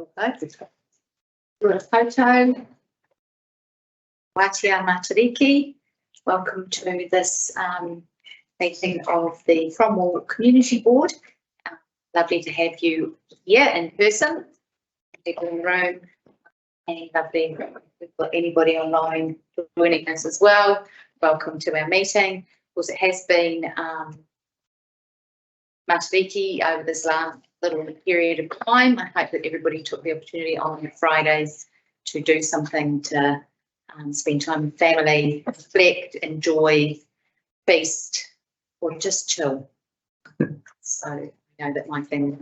Photo. Watia Matariki, welcome to this meeting of the Cromwell Community Board. Lovely to have you here in person, people in the room, and lovely we've got anybody online joining us as well. Welcome to our meeting. Of course, it has been Matariki over this last little period of time. I hope that everybody took the opportunity on Fridays to do something to spend time with family, reflect, enjoy, feast, or just chill. So I know that my family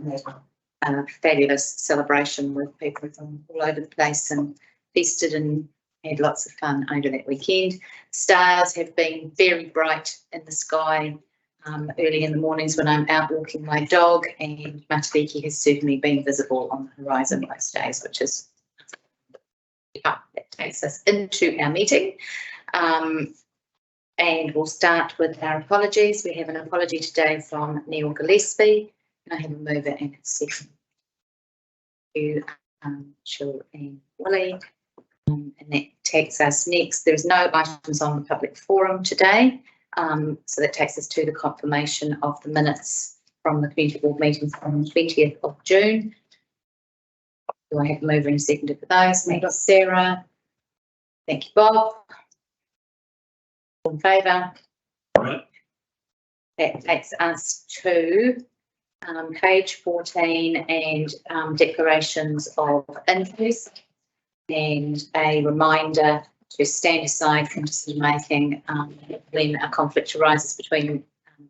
had a fabulous celebration with people from all over the place and feasted and had lots of fun over that weekend. Stars have been very bright in the sky early in the mornings when I'm out walking my dog, and Matariki has certainly been visible on the horizon most days, which is that takes us into our meeting. And we'll start with our apologies. We have an apology today from Neil Gillespie. Can I have a mover and a second? To Jill and Willie. And that takes us next. There's no items on the public forum today. So that takes us to the confirmation of the minutes from the community board meeting from the 20th of June. Do I have a mover and seconder for those? Thank you, Sarah. Thank you, Bob. All in favour? Right. That takes us to page 14 and declarations of interest, and a reminder to stand aside from decision making when a conflict arises between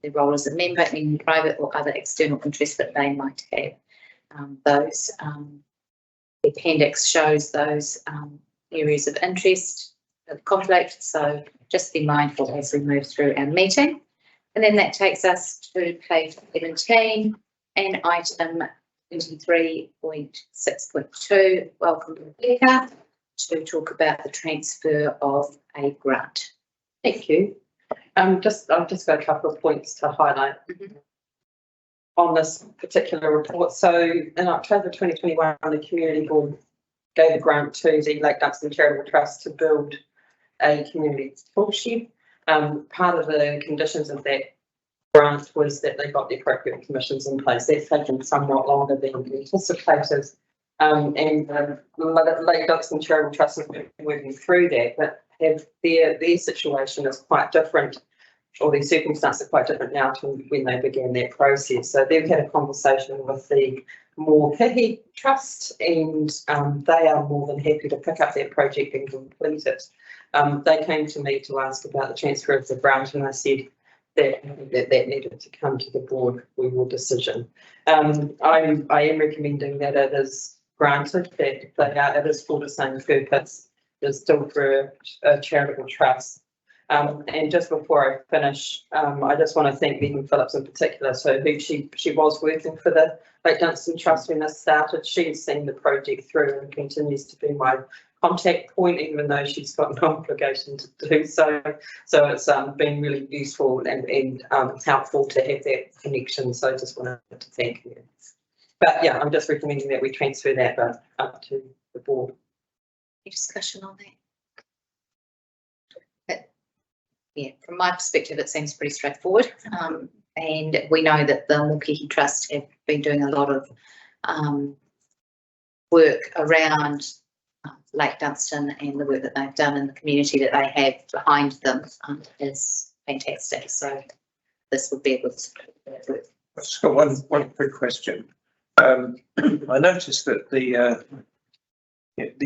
their role as a member in private or other external interests that they might have. The appendix shows those areas of interest, of conflict, so just be mindful as we move through our meeting. And then that takes us to page 17 and item 23.6.2. Welcome, Rebecca, to talk about the transfer of a grant. Thank you. I've just got a couple of points to highlight on this particular report. So in October 2021, the community board gave a grant to the Lake Duxton Charitable Trust to build a community tool shed. Part of the conditions of that grant was that they got the appropriate permissions in place. That's taken somewhat longer than anticipated. And the Lake Duxton Charitable Trust has been working through that, but their situation is quite different, or their circumstances are quite different now to when they began that process. So they've had a conversation with the Mokihi Trust, and they are more than happy to pick up that project and complete it. They came to me to ask about the transfer of the grant, and I said that needed to come to the board with your decision. I am recommending that it is granted, that it is for the same purpose. It's still for a charitable trust. And just before I finish, I just want to thank Megan Phillips in particular. So she was working for the Lake Duxton Trust when this started. She's seen the project through and continues to be my contact point, even though she's got no obligation to do so. So it's been really useful and helpful to have that connection. So I just wanted to thank you. But yeah, I'm just recommending that we transfer that up to the board. Any discussion on that? Yeah, from my perspective, it seems pretty straightforward. And we know that the Mokihi Trust have been doing a lot of work around Lake Duxton, and the work that they've done in the community that they have behind them is fantastic. So this would be a good work. I've just got one quick question. I noticed that the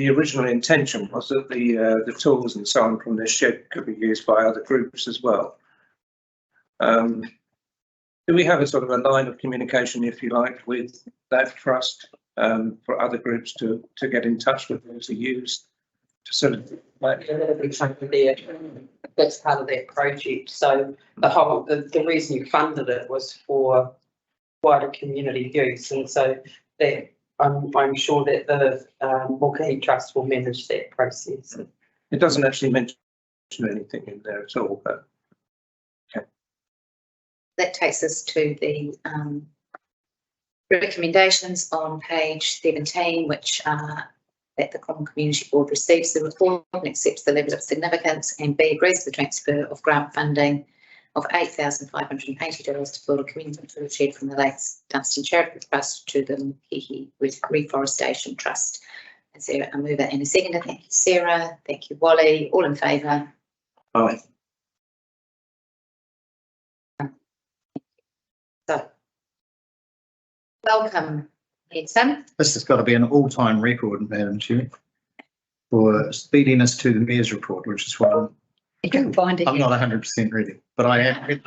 original intention was that the tools and so on from this shed could be used by other groups as well. Do we have a sort of a line of communication, if you like, with that trust for other groups to get in touch with them to use to sort of like that's part of that project. So the reason you funded it was for wider community use, and so that I'm sure that the Mokihi Trust will manage that process. It doesn't actually mention anything in there at all, but okay. That takes us to the recommendations on page 17, which are that the Cromwell Community Board receives the report and accepts the level of significance, and B, agrees to the transfer of grant funding of $8,580 to build a community tool shed from the Lakes Dunstan Charitable Trust to the Mkihi Reforestation Trust. Is there a mover and a seconder? Thank you, Sarah. Thank you, Wally. All in favour? Aye. So, welcome, Tim. This has got to be an all-time record, Madam Chair, for speediness to the Mayor's report, which is why You can find it. I'm not 100% ready, but I am.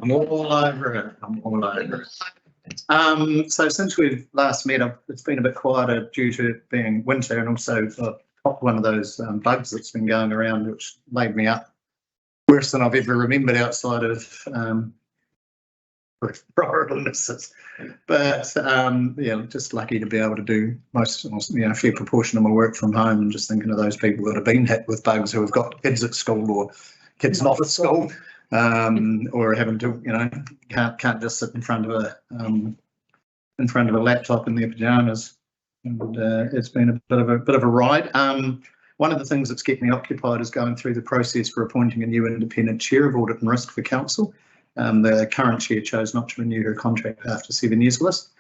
I'm all over it. I'm all over it. So since we've last met, it's been a bit quieter due to it being winter, and also one of those bugs that's been going around, which laid me up worse than I've ever remembered outside of prior illnesses. But yeah, just lucky to be able to do most, a fair proportion of my work from home, and just thinking of those people that have been hit with bugs who have got kids at school or kids not at school, or having to, can't just sit in front of a laptop in their pajamas. And it's been a bit of a ride. One of the things that's kept me occupied is going through the process for appointing a new independent chair of audit and risk for council. The current chair chose not to renew her contract after 7 years with us,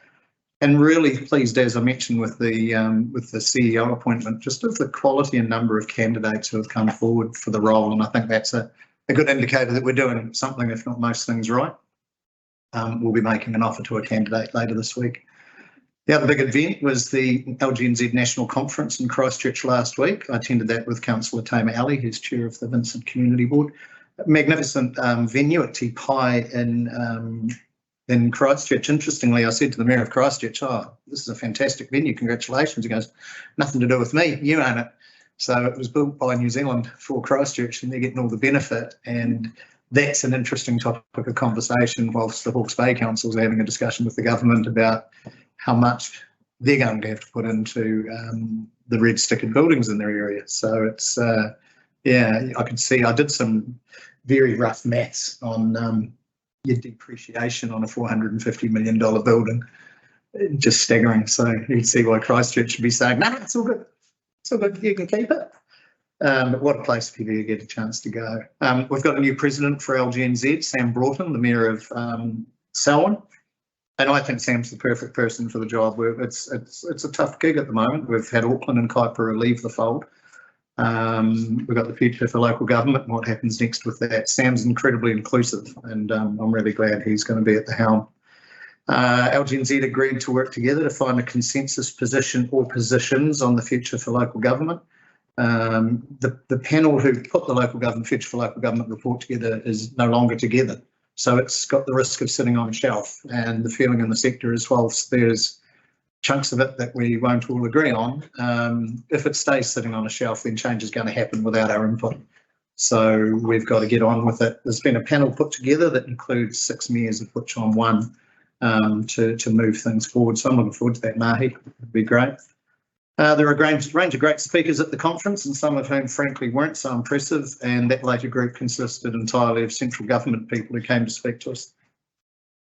and really pleased, as I mentioned, with the CEO appointment, just of the quality and number of candidates who have come forward for the role, and I think that's a good indicator that we're doing something, if not most things, right. We'll be making an offer to a candidate later this week. The other big event was the LGNZ National Conference in Christchurch last week. I attended that with Councillor Tamer Ali, who's chair of the Vincent Community Board. Magnificent venue at Te Pai in Christchurch. Interestingly, I said to the Mayor of Christchurch, "Oh, this is a fantastic venue, congratulations." He goes, "Nothing to do with me, you own it." So it was built by New Zealand for Christchurch, and they're getting all the benefit. And that's an interesting topic of conversation whilst the Hawke's Bay Council is having a discussion with the government about how much they're going to have to put into the red stickered buildings in their area. So it's yeah, I could see, I did some very rough maths on your depreciation on a $450 million building, just staggering. So you can see why Christchurch should be saying, "No, it's all good, it's all good, you can keep it." But what a place for you to get a chance to go. We've got a new president for LGNZ, Sam Broughton, the Mayor of Selwyn, and I think Sam's the perfect person for the job. It's a tough gig at the moment. We've had Auckland and Kaipara leave the fold. We've got the future for local government and what happens next with that. Sam's incredibly inclusive, and I'm really glad he's going to be at the helm. LGNZ agreed to work together to find a consensus position or positions on the future for local government. The panel who put the future for local government report together is no longer together, so it's got the risk of sitting on a shelf, and the feeling in the sector is, whilst there's chunks of it that we won't all agree on, if it stays sitting on a shelf, then change is going to happen without our input. So we've got to get on with it. There's been a panel put together that includes 6 mayors, of which I'm one, to move things forward. So I'm looking forward to that, Mahi. It'd be great. There are a range of great speakers at the conference, and some of whom frankly weren't so impressive, and that later group consisted entirely of central government people who came to speak to us.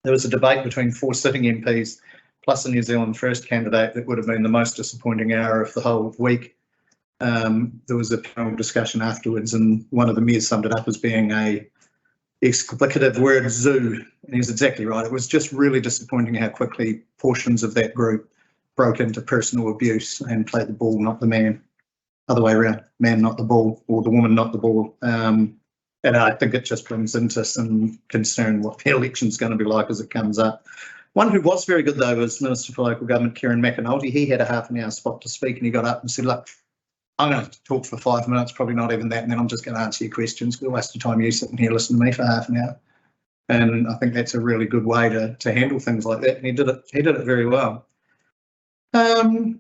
There was a debate between 4 sitting MPs plus a New Zealand First candidate that would have been the most disappointing hour of the whole week. There was a panel discussion afterwards, and one of the mayors summed it up as being a explicative word zoo, and he's exactly right. It was just really disappointing how quickly portions of that group broke into personal abuse and played the ball, not the man. Other way around, man not the ball, or the woman not the ball. And I think it just brings into some concern what the election's going to be like as it comes up. One who was very good, though, was Minister for Local Government, Kieran McAnulty. He had a half an hour spot to speak, and he got up and said, "Look, I'm going to talk for 5 minutes, probably not even that, and then I'm just going to answer your questions. We'll waste the time you sitting here listening to me for half an hour." And I think that's a really good way to handle things like that, and he did it very well. And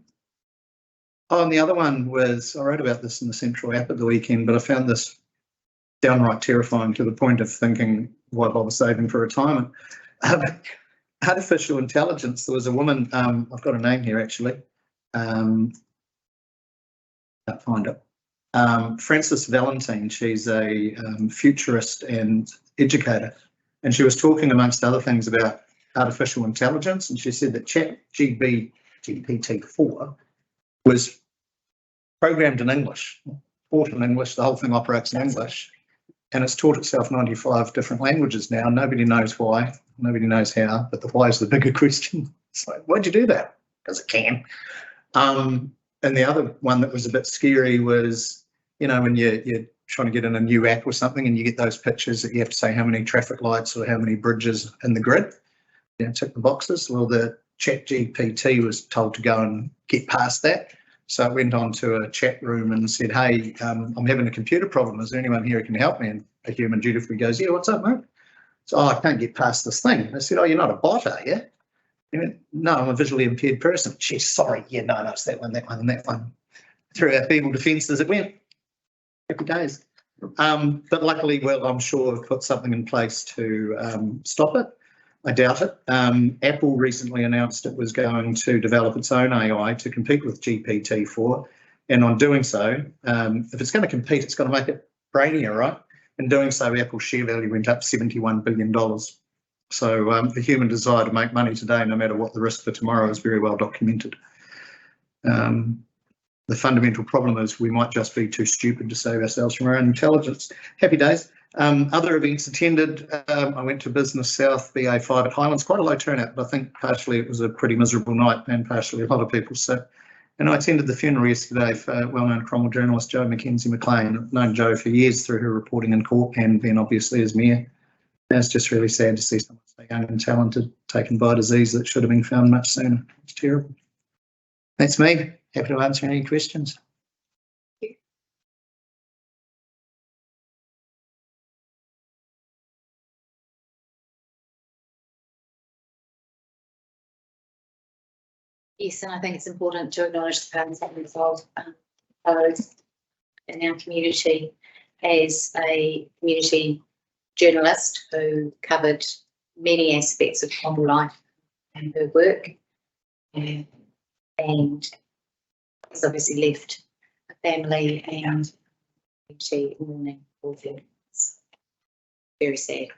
the other one was, I wrote about this in the Central app at the weekend, but I found this downright terrifying to the point of thinking, why bother saving for retirement? Artificial intelligence. There was a woman, I've got a name here actually, can't find it. Frances Valentine, she's a futurist and educator, and she was talking amongst other things about artificial intelligence, and she said that GPT-4 was programmed in English, taught in English, the whole thing operates in English, and it's taught itself 95 different languages now. Nobody knows why, nobody knows how, but the why is the bigger question. It's like, why'd you do that? Because it can. And the other one that was a bit scary was, you know, when you're trying to get in a new app or something and you get those pictures that you have to say how many traffic lights or how many bridges in the grid, you know, tick the boxes. Well, the chat GPT was told to go and get past that. So it went on to a chat room and said, hey, I'm having a computer problem. Is there anyone here who can help me? And a human dutifully goes, yeah, what's up, mate? So, I can't get past this thing. I said, oh, you're not a bot, are you? He went, no, I'm a visually impaired person. Geez, sorry. Yeah, no, it's that one, and that one. Through our feeble defences, it went. Happy days. But luckily, well, I'm sure we've put something in place to stop it. I doubt it. Apple recently announced it was going to develop its own AI to compete with GPT-4. And on doing so, if it's going to compete, it's going to make it brainier, right? In doing so, Apple's share value went up $71 billion. So the human desire to make money today, no matter what the risk for tomorrow, is very well documented. The fundamental problem is we might just be too stupid to save ourselves from our own intelligence. Happy days. Other events attended. I went to Business South BA5 at Highlands, quite a low turnout, but I think partially it was a pretty miserable night and partially a lot of people sick. And I attended the funeral yesterday for well-known Cromwell journalist Jo Mackenzie McLean. I've known Jo for years through her reporting in court and then obviously as mayor. And it's just really sad to see someone so young and talented taken by a disease that should have been found much sooner. It's terrible. That's me. Happy to answer any questions. Yes, and I think it's important to acknowledge the parents of those in our community. As a community journalist who covered many aspects of Cromwell life and her work, and has obviously left a family and community mourning for them. It's very sad,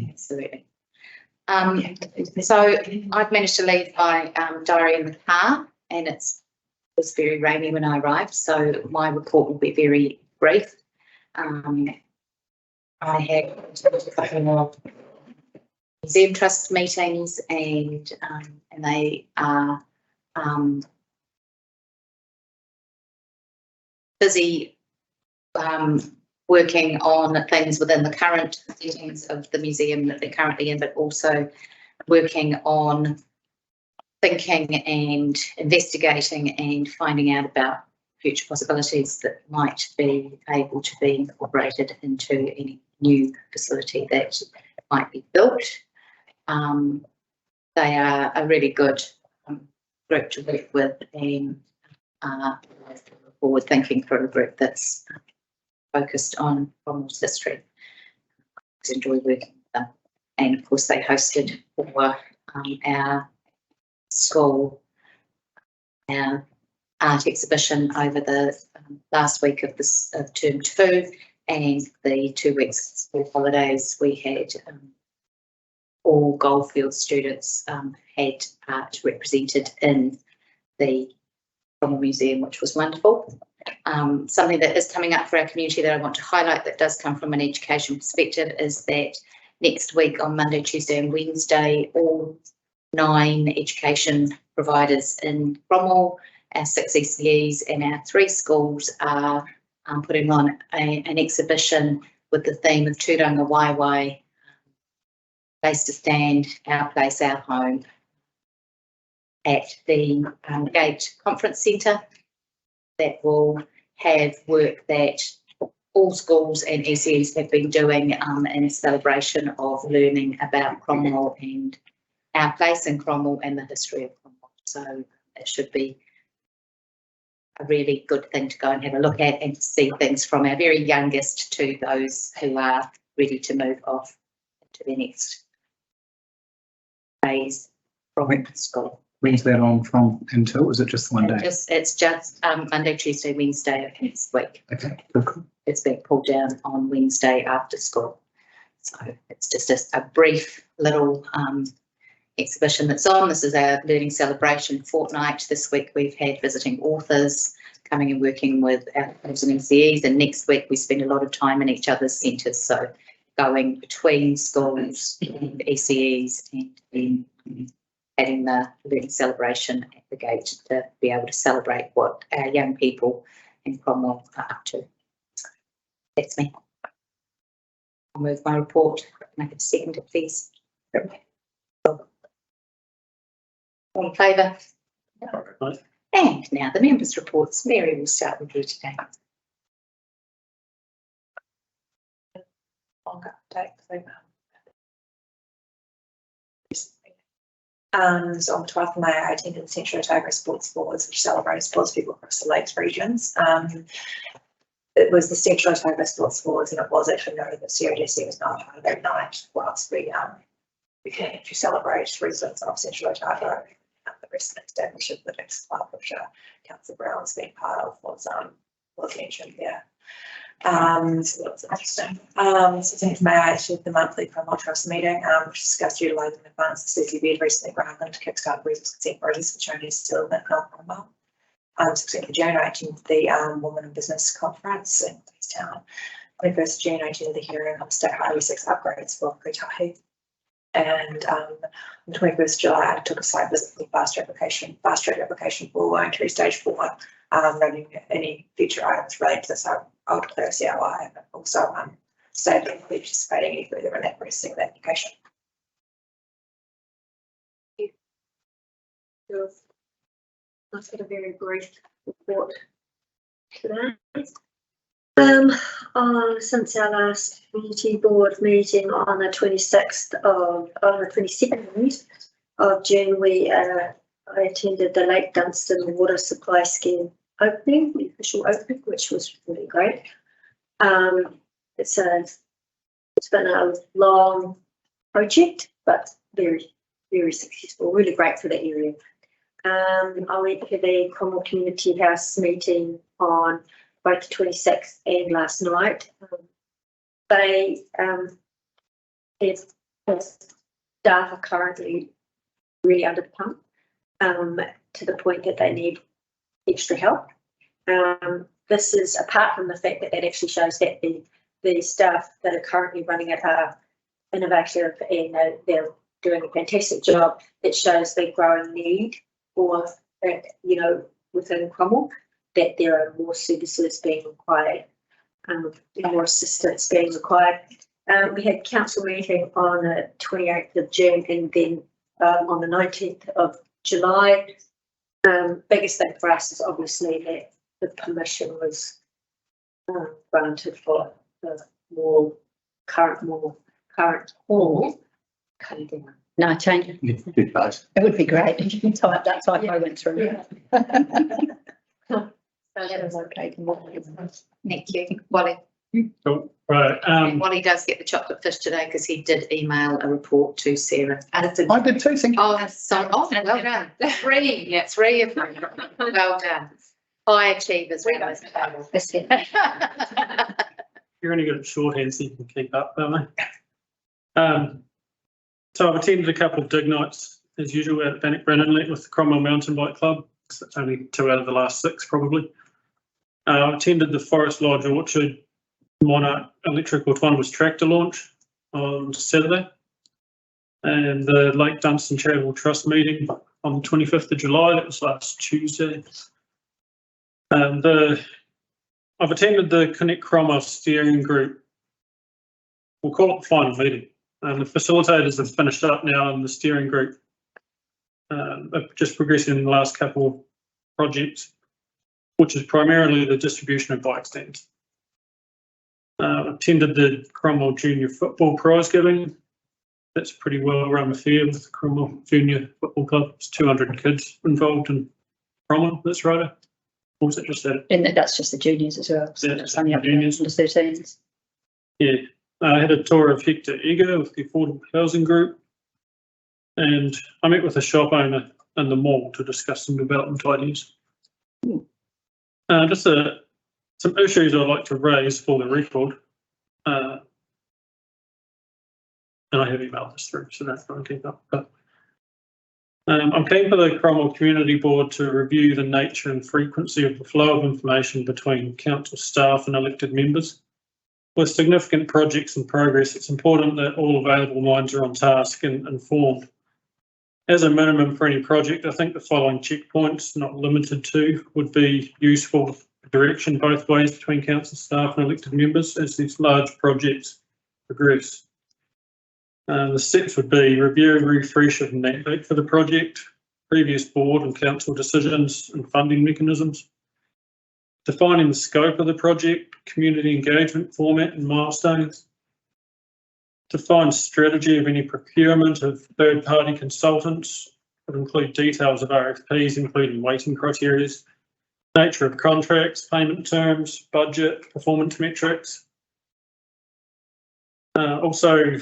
absolutely. So I've managed to leave my diary in the car, and it was very rainy when I arrived, so my report will be very brief. I had a couple of museum trust meetings, and they are busy working on things within the current settings of the museum that they're currently in, but also working on thinking and investigating and finding out about future possibilities that might be able to be incorporated into any new facility that might be built. They are a really good group to work with, and forward thinking for a group that's focused on Cromwell's history. I enjoy working with them. And of course they hosted for our school our art exhibition over the last week of term 2, and the 2 weeks school holidays we had all Goldfield students had art represented in the Cromwell Museum, which was wonderful. Something that is coming up for our community that I want to highlight that does come from an education perspective is that next week on Monday, Tuesday and Wednesday, all 9 education providers in Cromwell, our 6 ECEs and our 3 schools are putting on an exhibition with the theme of Tūranga Waiwai, Place to Stand, Our Place, Our Home, at the Gate Conference Centre. That will have work that all schools and ECEs have been doing in celebration of learning about Cromwell and our place in Cromwell and the history of Cromwell. So it should be a really good thing to go and have a look at and to see things from our very youngest to those who are ready to move off to their next phase from school. When's that on from until? Is it just one day? It's just Monday, Tuesday, Wednesday of next week. Okay, cool. It's being pulled down on Wednesday after school. So it's just a brief little exhibition that's on. This is our learning celebration fortnight. This week we've had visiting authors coming and working with our MCEs, and next week we spend a lot of time in each other's centres, so going between schools and ECEs and then having the learning celebration at the gate to be able to celebrate what our young people in Cromwell are up to. That's me. I'll move my report. Make it seconded, please. All in favour? Right. And now the members' reports. Mary, will start with you today. Longer update. So on the 12th of May, I attended the Central Otago Sports Awards, which celebrated sports people across the Lakes regions. It was the Central Otago Sports Awards, and it was actually noted that CODC was not part of that night, whilst we can actually celebrate residents of Central Otago. The rest of the establishment, the next club, which Councillor Brown's been part of, was mentioned there. So that's interesting. So 10th May, I attended the monthly Cromwell Trust meeting, which discussed utilising advanced CCB recently granted to kickstart resource consent projects, which only is still in Cromwell. 16th of June, I attended the Women in Business Conference in Queenstown. 21st of June, I attended the hearing on State Highway 6 upgrades for Kotahi. And on the 21st of July, I took a site visit for the fast track application for Wine Stage 4, noting any future items related to this. I'll declare a COI, but also say that I'm participating any further in that processing of the application. I've got a very brief report today. Since our last community board meeting on the 22nd of June, I attended the Lake Dunstan Water Supply Scheme opening, the official opening, which was really great. It's been a long project, but very, very successful. Really great for the area. I went to the Cromwell Community House meeting on both the 26th and last night. They staff are currently really under the pump to the point that they need extra help. This is apart from the fact that actually shows that the staff that are currently running it are innovative and they're doing a fantastic job. It shows the growing need for, within Cromwell, that there are more services being required, more assistance being required. We had council meeting on the 28th of June and then on the 19th of July. Biggest thing for us is obviously that the permission was granted for the more current hall. Cutting down. No, change it. Did both. It would be great if you can type that type I went through. Yeah. So that was okay. Thank you, Wally. Cool. Right. And Wally does get the chocolate fish today because he did email a report to Sarah. I did too, thank you. Oh, so well done. Three of them. Well done. High achievers. You're only good at shorthand, so you can keep up, don't they? So I've attended a couple of dig nights, as usual, at Bannockburn Inlet with the Cromwell Mountain Bike Club. It's only 2 out of the last 6, probably. I attended the Forest Lodge Orchard Monarch Electric Autonomous Tractor launch on Saturday, and the Lake Dunstan Charitable Trust meeting on the 25th of July. That was last Tuesday. I've attended the Connect Cromwell steering group. We'll call it the final meeting. The facilitators have finished up now in the steering group, just progressing in the last couple of projects, which is primarily the distribution of bike stands. Attended the Cromwell Junior Football Prize Giving. That's a pretty well run affair with the Cromwell Junior Football Club. There's 200 kids involved in Cromwell, that's right. Or was it just that? And that's just the juniors as well. So Yeah, that's only up to juniors. under 13s. Yeah, I had a tour of Hector Ego with the Affordable Housing Group, and I met with a shop owner in the mall to discuss some development ideas. Just some issues I'd like to raise for the record, and I have emailed this through, so that's going to keep up. But I'm keen for the Cromwell Community Board to review the nature and frequency of the flow of information between council staff and elected members. With significant projects in progress, it's important that all available minds are on task and informed. As a minimum for any project, I think the following checkpoints, not limited to, would be useful direction both ways between council staff and elected members as these large projects progress. The steps would be review and refresh of mandate for the project, previous board and council decisions and funding mechanisms, defining the scope of the project, community engagement format and milestones, define strategy of any procurement of third-party consultants, would include details of RFPs, including weighting criteria, nature of contracts, payment terms, budget, performance metrics. Also,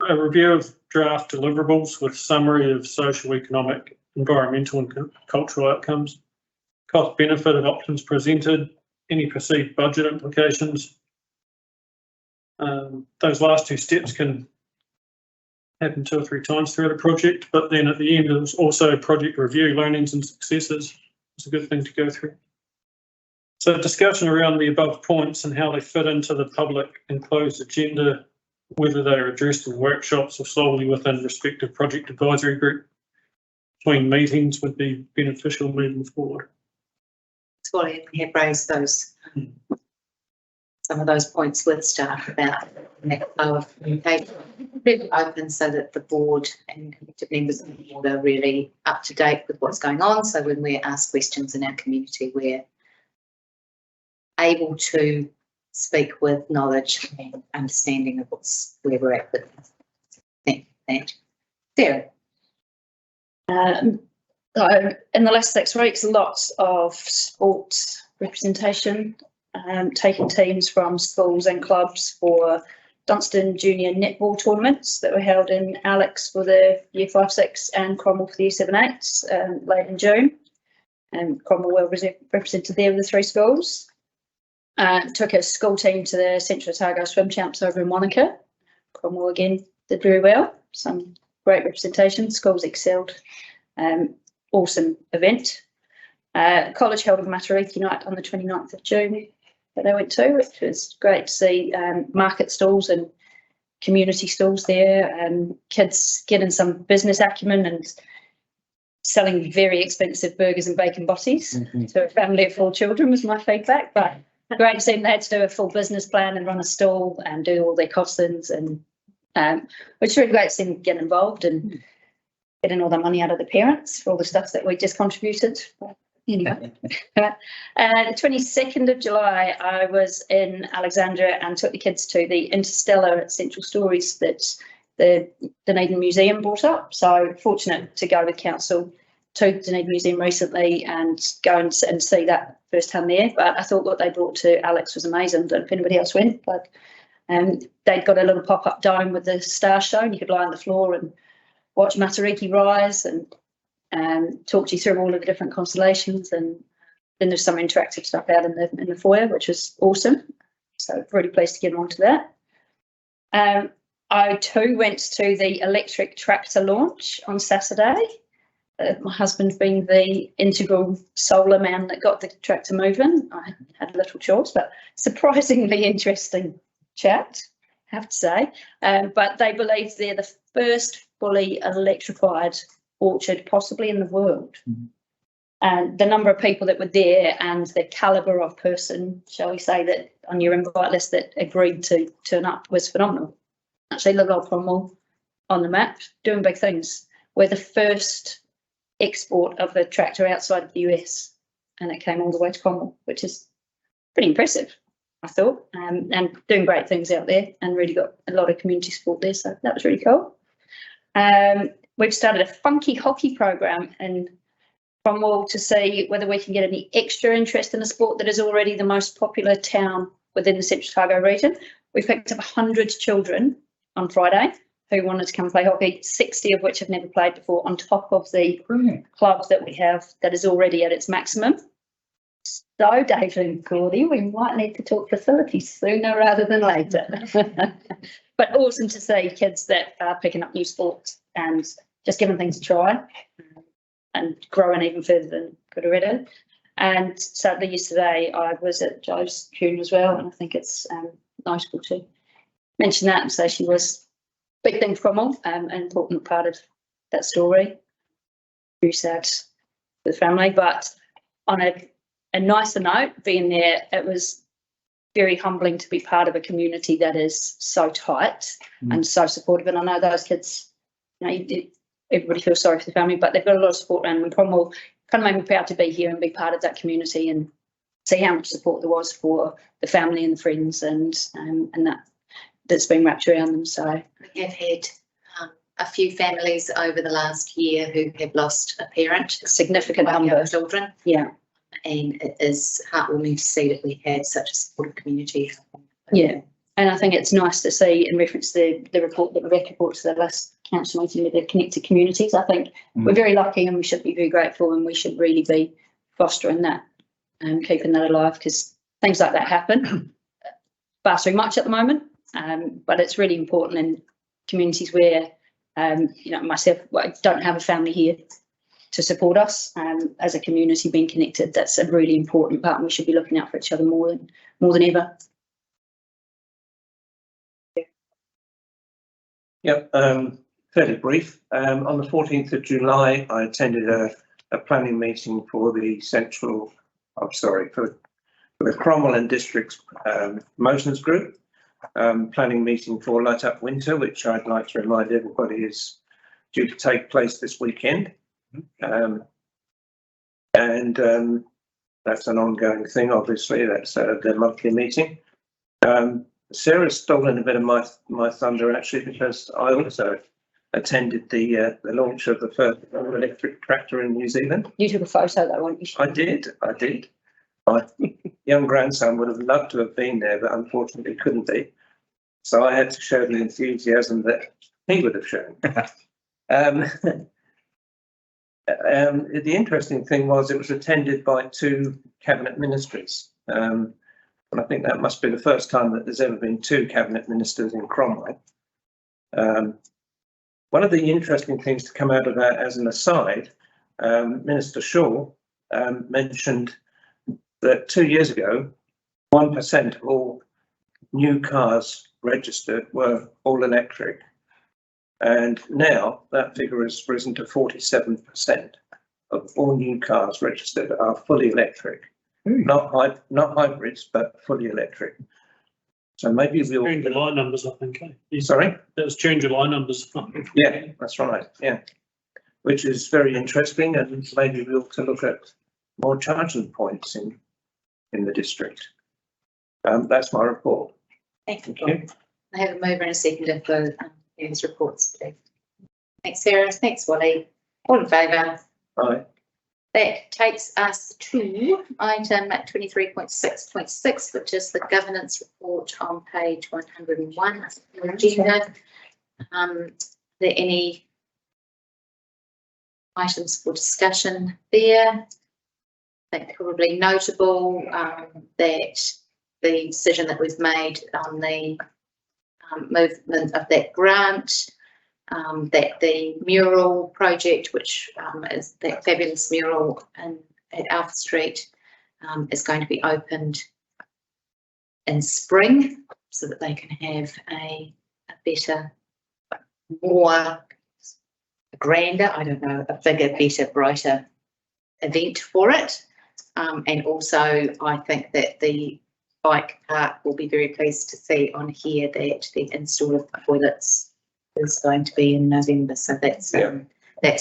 a review of draft deliverables with summary of social, economic, environmental and cultural outcomes, cost benefit of options presented, any perceived budget implications. Those last two steps can happen 2 or 3 times throughout a project, but then at the end there's also project review, learnings and successes. It's a good thing to go through. So discussion around the above points and how they fit into the public and closed agenda, whether they are addressed in workshops or solely within respective project advisory group between meetings, would be beneficial moving forward. Scotty have raised those, some of those points with staff about that flow of communication, really open so that the board and elected members of the board are really up to date with what's going on. So when we're asked questions in our community, we're able to speak with knowledge and understanding of where we're at with that. Sarah. So in the last 6 weeks, lots of sports representation, taking teams from schools and clubs for Dunstan Junior netball tournaments that were held in Alex for the Year 5-6 and Cromwell for the Year 7-8 late in June. And Cromwell well represented there with the 3 schools. Took a school team to the Central Otago Swim Champs over in Wanaka. Cromwell again did very well. Some great representation. Schools excelled. Awesome event. College held a Matariki night on the 29th of June that I went to, which was great to see market stalls and community stalls there, and kids getting some business acumen and selling very expensive burgers and bacon botties to a family of 4 children was my feedback. But great to see them. They had to do a full business plan and run a stall and do all their costings, and which is really great to see them get involved and getting all the money out of the parents for all the stuff that we just contributed. But anyway, the 22nd of July, I was in Alexandria and took the kids to the Interstellar at Central Stories that the Dunedin Museum brought up. So fortunate to go with council to the Dunedin Museum recently and go and see that firsthand there. But I thought what they brought to Alex was amazing. I don't know if anybody else went, but they'd got a little pop-up dome with the star show, and you could lie on the floor and watch Matariki rise and talk to you through all of the different constellations. And then there's some interactive stuff out in the foyer, which was awesome. So really pleased to get on to that. I too went to the electric tractor launch on Saturday. My husband being the integral solar man that got the tractor moving. I had a little chores, but surprisingly interesting chat, I have to say. But they believe they're the first fully electrified orchard possibly in the world. And the number of people that were there and the calibre of person, shall we say, that on your invite list that agreed to turn up was phenomenal. Actually, little old Cromwell on the map, doing big things. We're the first export of the tractor outside of the US, and it came all the way to Cromwell, which is pretty impressive, I thought, and doing great things out there, and really got a lot of community support there, so that was really cool. We've started a funky hockey program in Cromwell to see whether we can get any extra interest in a sport that is already the most popular town within the Central Otago region. We picked up 100 children on Friday who wanted to come play hockey, 60 of which have never played before, on top of the club that we have that is already at its maximum. So, David and Cordy, we might need to talk facilities sooner rather than later. But awesome to see kids that are picking up new sports and just giving things a try and growing even further than could have read. And sadly, yesterday I was at Jo's funeral as well, and I think it's notable to mention that and say she was a big thing for Cromwell, an important part of that story. Very sad for the family, but on a nicer note, being there, it was very humbling to be part of a community that is so tight and so supportive. And I know those kids, everybody feels sorry for the family, but they've got a lot of support around them. And Cromwell kind of made me proud to be here and be part of that community and see how much support there was for the family and the friends and that's been wrapped around them. So we have had a few families over the last year who have lost a parent, a significant young number. children. Yeah. And it is heartwarming to see that we had such a supportive community. Yeah, and I think it's nice to see, in reference to the report that Rebecca brought to the last council meeting with the connected communities. I think we're very lucky and we should be very grateful, and we should really be fostering that and keeping that alive, because things like that happen far too much at the moment. But it's really important in communities where, myself, I don't have a family here to support us as a community. Being connected, that's a really important part, and we should be looking out for each other more than ever. Yep, fairly brief. On the 14th of July, I attended a planning meeting for the for the Cromwell and Districts Motions Group, planning meeting for Light Up Winter, which I'd like to remind everybody is due to take place this weekend. That's an ongoing thing, obviously. That's their monthly meeting. Sarah's stolen a bit of my thunder, actually, because I also attended the launch of the first electric tractor in New Zealand. You took a photo though, weren't you? I did. My young grandson would have loved to have been there, but unfortunately couldn't be. So I had to show the enthusiasm that he would have shown. The interesting thing was it was attended by 2 cabinet ministers. And I think that must be the first time that there's ever been 2 cabinet ministers in Cromwell. One of the interesting things to come out of that, as an aside, Minister Shaw mentioned that 2 years ago, 1% of all new cars registered were all electric. And now that figure has risen to 47% of all new cars registered are fully electric. Not hybrids, but fully electric. So maybe we'll... June, July numbers, I think. Sorry? That was June, July numbers. Yeah, that's right, yeah. Which is very interesting, and maybe we ought to look at more charging points in the district. That's my report. Thank you. Thank you. I have a mover and a seconder for these reports, please. Thanks, Sarah. Thanks, Wally. All in favour? Aye. That takes us to item 23.6.6, which is the governance report on page 101 of the agenda. Are there any items for discussion there? I think probably notable that the decision that we've made on the movement of that grant, that the mural project, which is that fabulous mural at Alpha Street, is going to be opened in spring so that they can have a better, more grander, I don't know, a bigger, better, brighter event for it. And also I think that the bike park will be very pleased to see on here that the install of toilets is going to be in November. So that's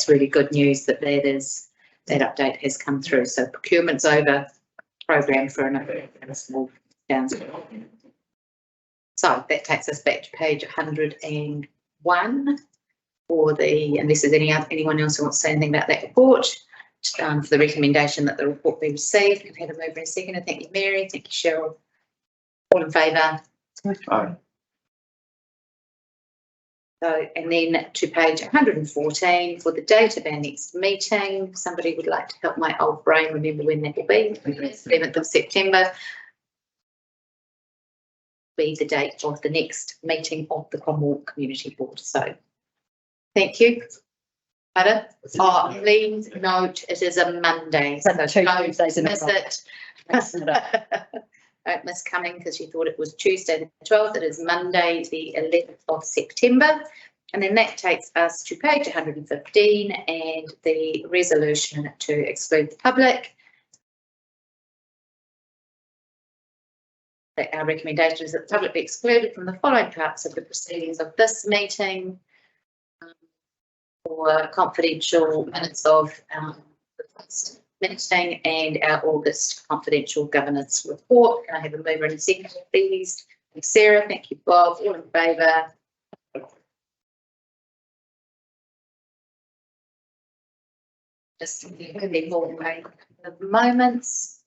really good news that that update has come through. So procurement's over, program for another small down. So that takes us back to page 101 for unless there's anyone else who wants to say anything about that report. For the recommendation that the report be received. Can I have a mover and a seconder? Thank you, Mary. Thank you, Cheryl. All in favour? Aye. So, and then to page 114 for the date of our next meeting. Somebody would like to help my old brain remember when that will be. 7th of September. Be the date of the next meeting of the Cromwell Community Board. So, thank you. Pardon? Oh, please note, it is a Monday, so Two don't Tuesdays in a miss row. it. Mixing it up. Don't miss coming because you thought it was Tuesday the 12th. It is Monday, the 11th of September. And then that takes us to page 115 and the resolution to exclude the public. That our recommendation is that the public be excluded from the following parts of the proceedings of this meeting. For confidential minutes of the first meeting and our August confidential governance report. Can I have a mover and a second, please? Thank you, Sarah. Thank you, Bob. All in favour? Just moving more away at the moments.